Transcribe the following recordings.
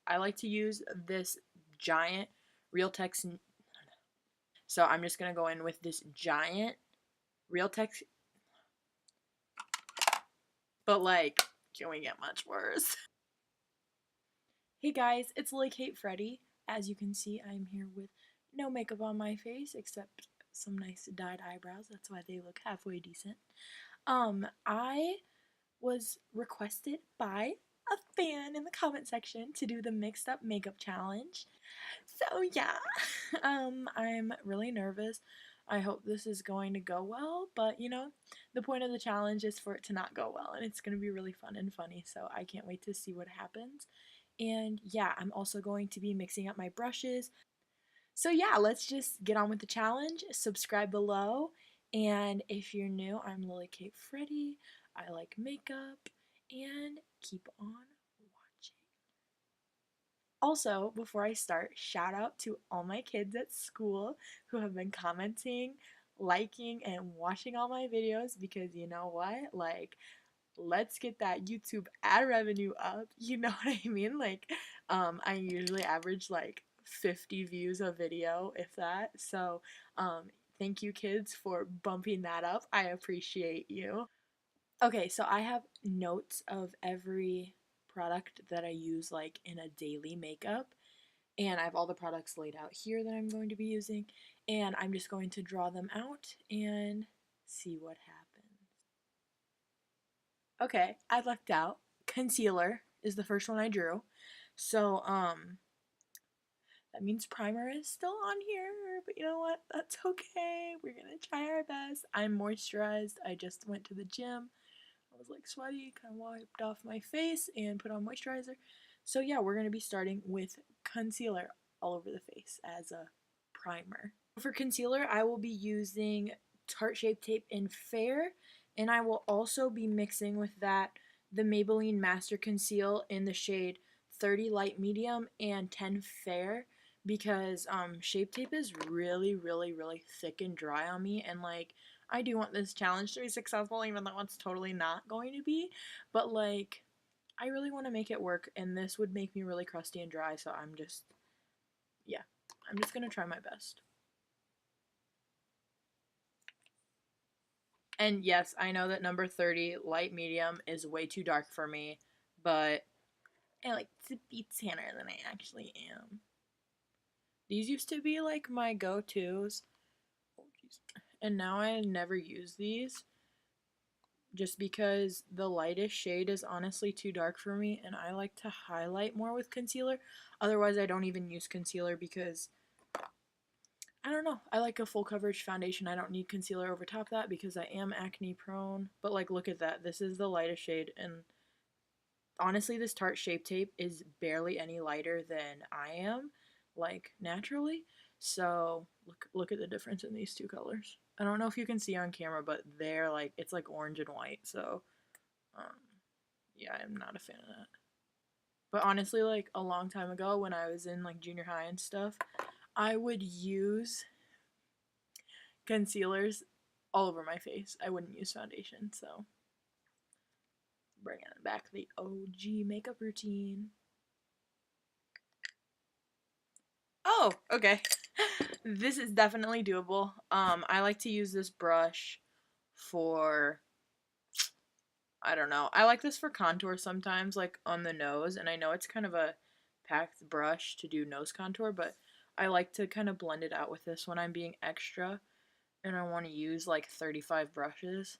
I like to use this giant Real Tex. So I'm just gonna go in with this giant Real Tex, but like, can we get much worse? Hey guys, it's Lily Kate Freddy. As you can see, I'm here with no makeup on my face except some nice dyed eyebrows. That's why they look halfway decent. I was requested by a fan in the comment section to do the mixed up makeup challenge. So yeah, I'm really nervous. I hope this is going to go well, but you know, the point of the challenge is for it to not go well, and it's going to be really fun and funny, so I can't wait to see what happens. And yeah, I'm also going to be mixing up my brushes. So yeah, let's just get on with the challenge. Subscribe below, and if you're new, I'm Lily Kate Freddy. I like makeup, and keep on watching. Also, before I start, shout out to all my kids at school who have been commenting, liking, and watching all my videos because you know what? Like, let's get that YouTube ad revenue up. You know what I mean? Like, I usually average like 50 views a video, if that. So, thank you kids for bumping that up. I appreciate you. Okay, so I have notes of every product that I use like in a daily makeup, and I have all the products laid out here that I'm going to be using, and I'm just going to draw them out and see what happens. Okay, I lucked out. Concealer is the first one I drew. So, that means primer is still on here, but you know what? That's okay. We're gonna try our best. I'm moisturized. I just went to the gym. I was like sweaty, kind of wiped off my face and put on moisturizer. So yeah, we're gonna be starting with concealer all over the face as a primer. For concealer, I will be using Tarte Shape Tape in Fair, and I will also be mixing with that the Maybelline Master Conceal in the shade 30 Light Medium and 10 Fair, because Shape Tape is really thick and dry on me, and like I do want this challenge to be successful even though it's totally not going to be, but like I really want to make it work, and this would make me really crusty and dry, so yeah, I'm just gonna try my best. And yes, I know that number 30, light medium, is way too dark for me, but I like to be tanner than I actually am. These used to be like my go-tos, oh, and now I never use these just because the lightest shade is honestly too dark for me, and I like to highlight more with concealer. Otherwise, I don't even use concealer because I don't know. I like a full coverage foundation. I don't need concealer over top of that because I am acne prone. But like, look at that. This is the lightest shade, and honestly, this Tarte Shape Tape is barely any lighter than I am, like naturally. So look at the difference in these two colors. I don't know if you can see on camera, but they're like it's like orange and white. So um, yeah, I'm not a fan of that. But honestly, like a long time ago when I was in like junior high and stuff, I would use concealers all over my face. I wouldn't use foundation, so bringing back the OG makeup routine. Oh, okay. This is definitely doable. I like to use this brush for, I don't know. I like this for contour sometimes, like on the nose, and I know it's kind of a packed brush to do nose contour, but I like to kind of blend it out with this when I'm being extra and I want to use like 35 brushes.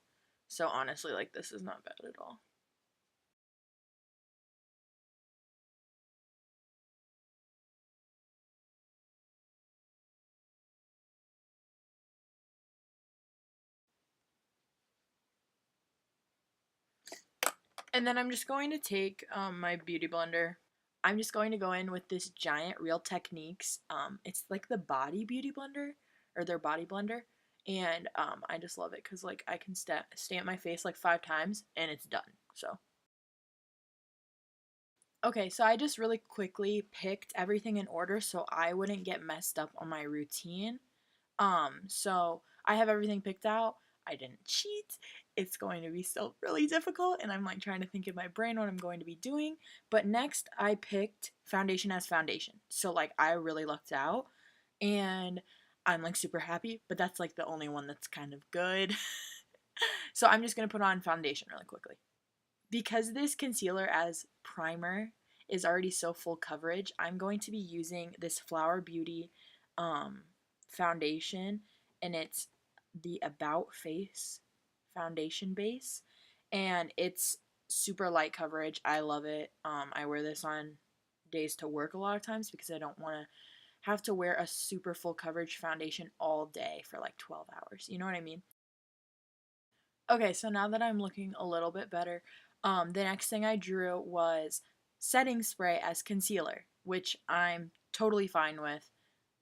So honestly, like this is not bad at all. And then I'm just going to take my beauty blender. I'm just going to go in with this giant Real Techniques. It's like the body beauty blender, or their body blender. And I just love it because like I can stamp my face like 5 times and it's done. So okay, so I just really quickly picked everything in order so I wouldn't get messed up on my routine. So I have everything picked out. I didn't cheat, it's going to be still really difficult, and I'm like trying to think in my brain what I'm going to be doing. But next I picked foundation as foundation. So like I really lucked out, and I'm like super happy, but that's like the only one that's kind of good. So I'm just going to put on foundation really quickly. Because this concealer as primer is already so full coverage, I'm going to be using this Flower Beauty foundation, and it's the About Face foundation base, and it's super light coverage. I love it. I wear this on days to work a lot of times because I don't want to have to wear a super full coverage foundation all day for like 12 hours. You know what I mean? Okay, so now that I'm looking a little bit better, the next thing I drew was setting spray as concealer, which I'm totally fine with.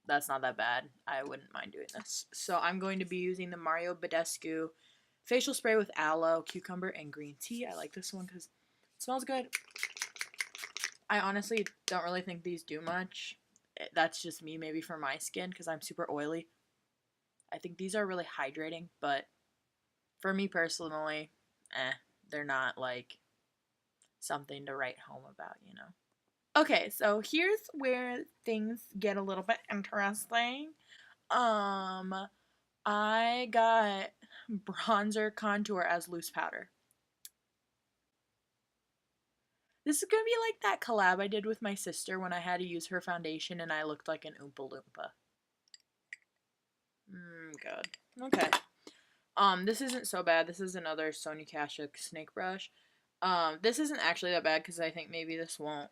That's not that bad. I wouldn't mind doing this. So I'm going to be using the Mario Badescu facial spray with aloe, cucumber, and green tea. I like this one because it smells good. I honestly don't really think these do much. That's just me, maybe for my skin, because I'm super oily. I think these are really hydrating, but for me personally, they're not like something to write home about, you know. Okay, so here's where things get a little bit interesting. Um, I got bronzer contour as loose powder. This is gonna be like that collab I did with my sister when I had to use her foundation and I looked like an Oompa Loompa. God. Okay. This isn't so bad. This is another Sonia Kashuk snake brush. This isn't actually that bad because I think maybe this won't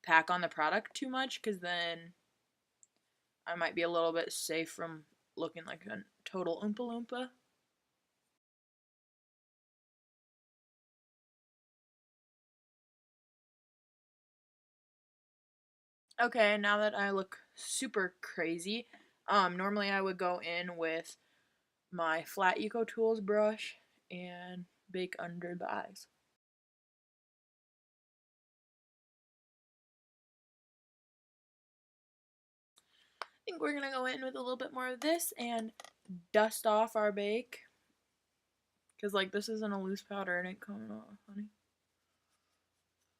pack on the product too much, because then I might be a little bit safe from looking like a total Oompa Loompa. Okay, now that I look super crazy, normally I would go in with my flat Eco Tools brush and bake under the eyes. I think we're gonna go in with a little bit more of this and dust off our bake. Because, like, this isn't a loose powder and it coming off, honey.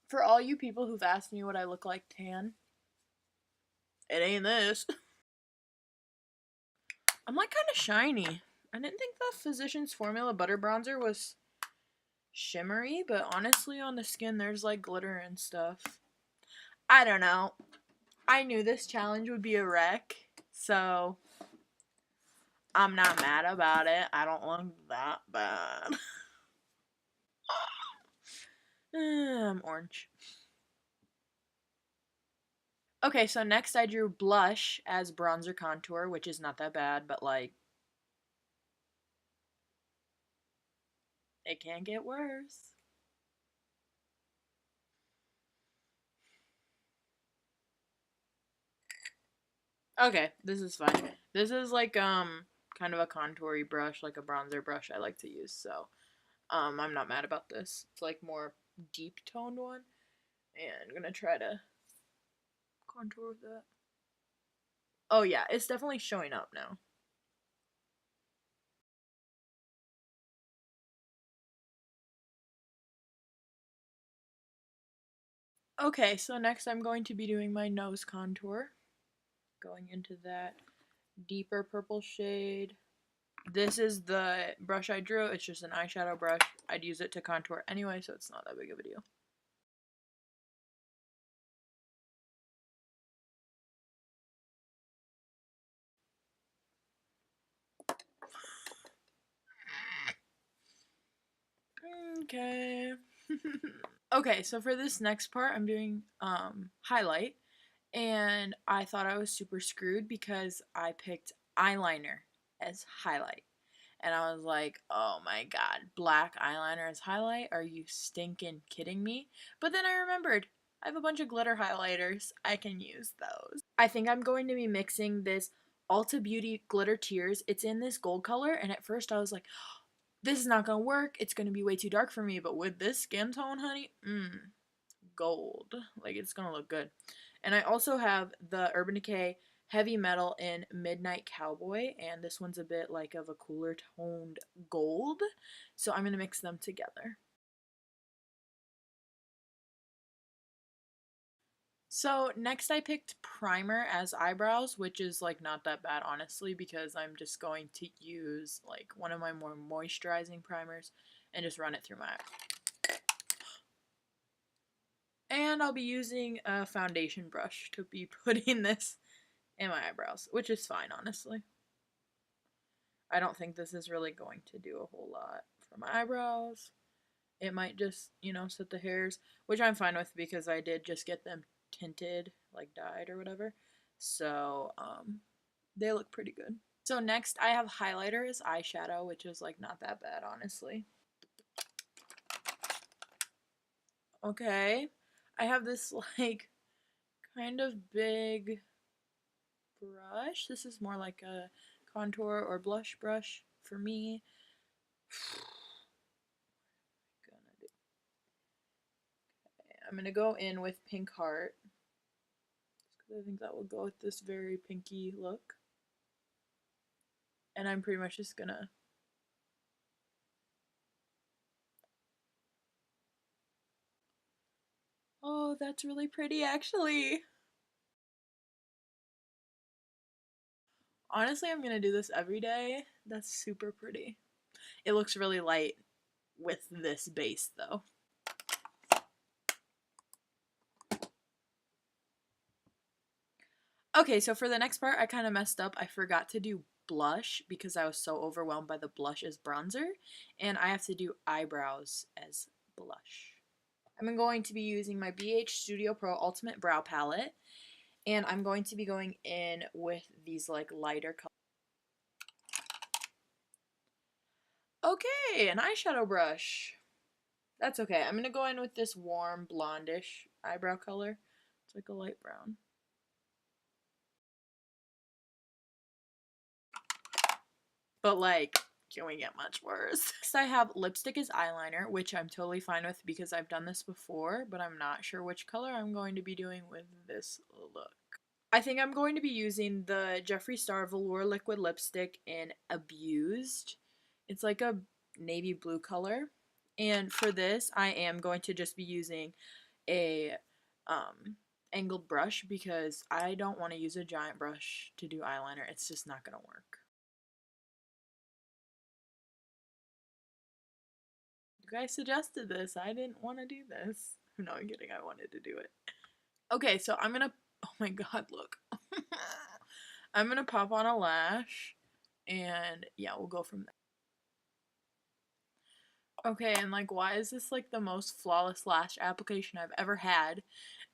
For all you people who've asked me what I look like tan, it ain't this. I'm like kind of shiny. I didn't think the Physicians Formula Butter Bronzer was shimmery, but honestly on the skin there's like glitter and stuff. I don't know. I knew this challenge would be a wreck, so I'm not mad about it. I don't look that bad. I'm orange. Okay, so next I drew blush as bronzer contour, which is not that bad, but like it can get worse. Okay, this is fine. This is like kind of a contoury brush, like a bronzer brush I like to use, so I'm not mad about this. It's like more deep toned one, and I'm gonna try to contour with that. Oh yeah, it's definitely showing up now. Okay, so next I'm going to be doing my nose contour. Going into that deeper purple shade. This is the brush I drew. It's just an eyeshadow brush. I'd use it to contour anyway, so it's not that big of a deal. Okay. Okay, so for this next part, I'm doing highlight, and I thought I was super screwed because I picked eyeliner as highlight. And I was like, oh my god, black eyeliner as highlight? Are you stinking kidding me? But then I remembered, I have a bunch of glitter highlighters. I can use those. I think I'm going to be mixing this Ulta Beauty Glitter Tears. It's in this gold color, and at first I was like, this is not gonna work. It's gonna be way too dark for me. But with this skin tone, honey, gold. Like, it's gonna look good. And I also have the Urban Decay Heavy Metal in Midnight Cowboy, and this one's a bit like of a cooler toned gold. So I'm going to mix them together. So next I picked primer as eyebrows, which is like not that bad honestly, because I'm just going to use like one of my more moisturizing primers and just run it through my eye. And I'll be using a foundation brush to be putting this in my eyebrows, which is fine honestly. I don't think this is really going to do a whole lot for my eyebrows. It might just, you know, set the hairs, which I'm fine with because I did just get them tinted, like dyed or whatever. So, they look pretty good. So next I have highlighter as eyeshadow, which is like not that bad, honestly. Okay. I have this like kind of big brush. This is more like a contour or blush brush for me. I'm gonna go in with Pink Heart because I think that will go with this very pinky look. And I'm pretty much just gonna oh, that's really pretty actually. Honestly, I'm gonna do this every day. That's super pretty. It looks really light with this base though. Okay, so for the next part, I kind of messed up. I forgot to do blush because I was so overwhelmed by the blush as bronzer, and I have to do eyebrows as blush. I'm going to be using my BH Studio Pro Ultimate Brow Palette, and I'm going to be going in with these like lighter colors. Okay, an eyeshadow brush. That's okay. I'm gonna go in with this warm blondish eyebrow color. It's like a light brown. But like, can we get much worse? Next I have lipstick as eyeliner, which I'm totally fine with because I've done this before, but I'm not sure which color I'm going to be doing with this look. I think I'm going to be using the Jeffree Star Velour Liquid Lipstick in Abused. It's like a navy blue color. And for this, I am going to just be using a angled brush because I don't want to use a giant brush to do eyeliner. It's just not going to work. You guys suggested this. I didn't want to do this. No, I'm kidding. I wanted to do it. Okay, so I'm gonna. Oh my god, look. I'm gonna pop on a lash, and yeah, we'll go from there. Okay, and like, why is this like the most flawless lash application I've ever had?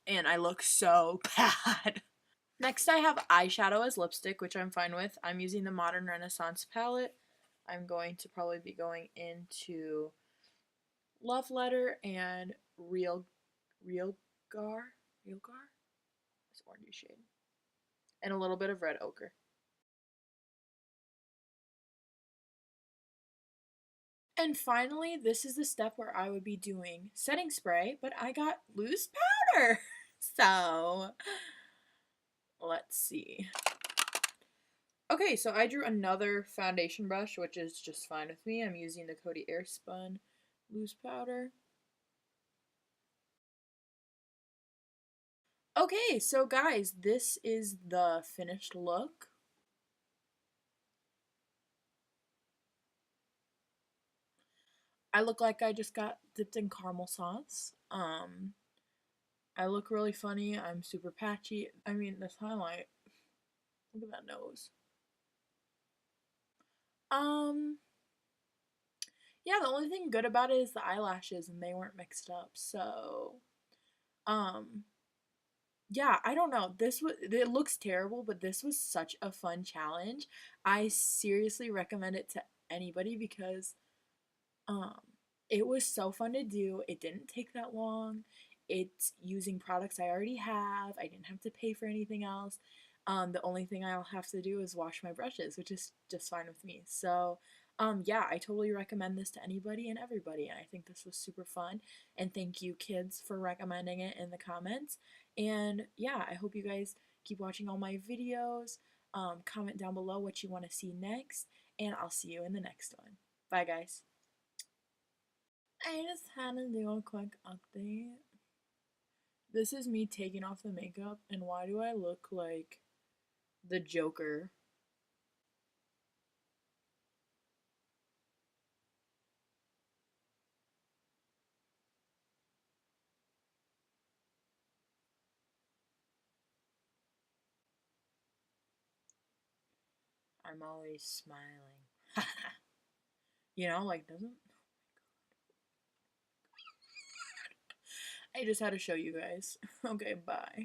And I look so bad. Next, I have eyeshadow as lipstick, which I'm fine with. I'm using the Modern Renaissance palette. I'm going to probably be going into Love Letter and Real Gar? This orangey shade. And a little bit of red ochre. And finally, this is the step where I would be doing setting spray, but I got loose powder. So, let's see. Okay, so I drew another foundation brush, which is just fine with me. I'm using the Coty Airspun loose powder. Okay, so guys, this is the finished look. I look like I just got dipped in caramel sauce. I look really funny. I'm super patchy. I mean, this highlight. Look at that nose. Um, yeah, the only thing good about it is the eyelashes and they weren't mixed up. So, um, yeah, I don't know. It looks terrible, but this was such a fun challenge. I seriously recommend it to anybody because um it was so fun to do. It didn't take that long. It's using products I already have. I didn't have to pay for anything else. The only thing I'll have to do is wash my brushes, which is just fine with me. So, yeah, I totally recommend this to anybody and everybody. And I think this was super fun. And thank you, kids, for recommending it in the comments. And yeah, I hope you guys keep watching all my videos. Comment down below what you want to see next, and I'll see you in the next one. Bye, guys. I just had to do a quick update. This is me taking off the makeup, and why do I look like the Joker? I'm always smiling. You know, like, doesn't. I just had to show you guys. Okay, bye.